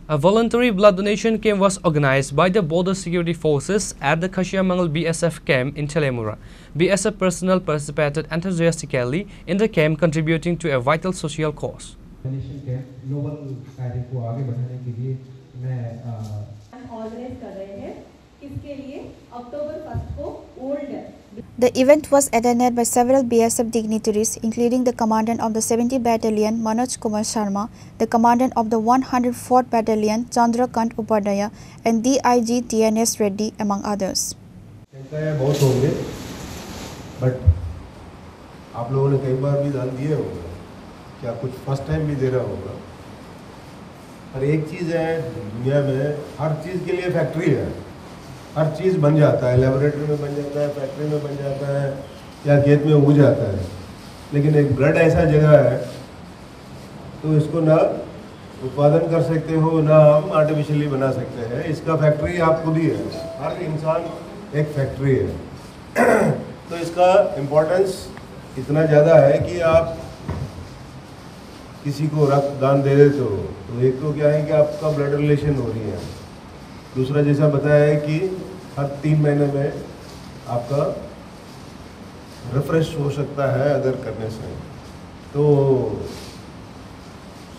A voluntary blood donation camp was organized by the Border Security Forces at the Khasiamangal BSF camp in Telemura. BSF personnel participated enthusiastically in the camp, contributing to a vital social cause. The event was attended by several BSF dignitaries, including the Commandant of the 70 Battalion, Manoj Kumar Sharma, the Commandant of the 104th Battalion, Chandrakant Upadhyaya, and DIG TNS Reddy, among others. बहुत होंगे, but आप लोगों ने कई बार भी दान दिए होंगे, क्या कुछ फर्स्ट टाइम भी दे रहा होगा। पर एक चीज़ है, दुनिया में हर चीज़ के लिए फैक्ट्री है, हर चीज़ बन जाता है, लेबोरेटरी में बन जाता है, फैक्ट्री में बन जाता है, या खेत में उग जाता है। लेकिन एक ब्लड ऐसा जगह है, तो इसको ना उत्पादन कर सकते हो, ना हम आर्टिफिशियली बना सकते हैं। इसका फैक्ट्री आप खुद ही है, हर इंसान एक फैक्ट्री है। तो इसका इम्पोर्टेंस इतना ज़्यादा है कि आप किसी को रक्तदान दे देते हो, तो एक तो क्या है कि आपका ब्लड रिलेशन हो रही है, दूसरा जैसा बताया है कि हर 3 महीने में आपका रिफ्रेश हो सकता है अगर करने से। तो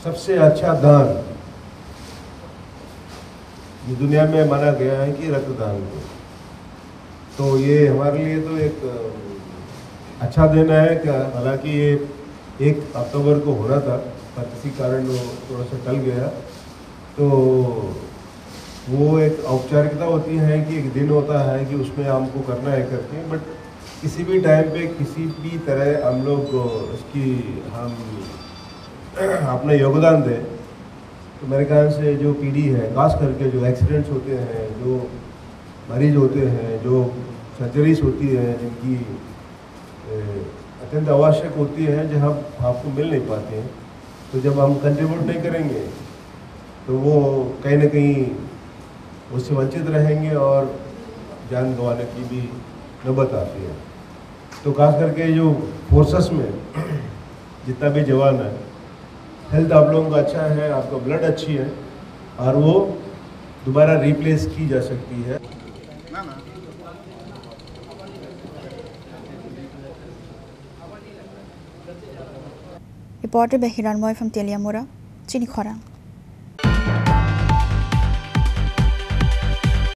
सबसे अच्छा दान ये दुनिया में माना गया है कि रक्तदान को। तो ये हमारे लिए तो एक अच्छा दिन है। हालांकि ये 1 अक्टूबर को होना था, पर किसी कारण वो थोड़ा सा टल गया। तो वो एक औपचारिकता होती है कि एक दिन होता है कि उसमें हमको करना है करके, बट किसी भी टाइम पे किसी भी तरह हम लोग इसकी हम अपना योगदान दें, तो मेरे ख्याल से जो पीढ़ी है, खास करके जो एक्सीडेंट्स होते हैं, जो मरीज होते हैं, जो सर्जरीज होती हैं, जिनकी अत्यंत आवश्यक होती है, जहाँ आपको मिल नहीं पाते हैं, तो जब हम कंट्रीब्यूट नहीं करेंगे तो वो कहीं ना कहीं उससे वंचित रहेंगे और जान गंवाने की भी नौबत आती है। तो खास करके जो फोर्सेस में जितना भी जवान है, हेल्थ आप लोगों का अच्छा है, आपका ब्लड अच्छी है, और वो दोबारा रिप्लेस की जा सकती है। Reporter by Hiranmoy from Telemura, Chinikhorang.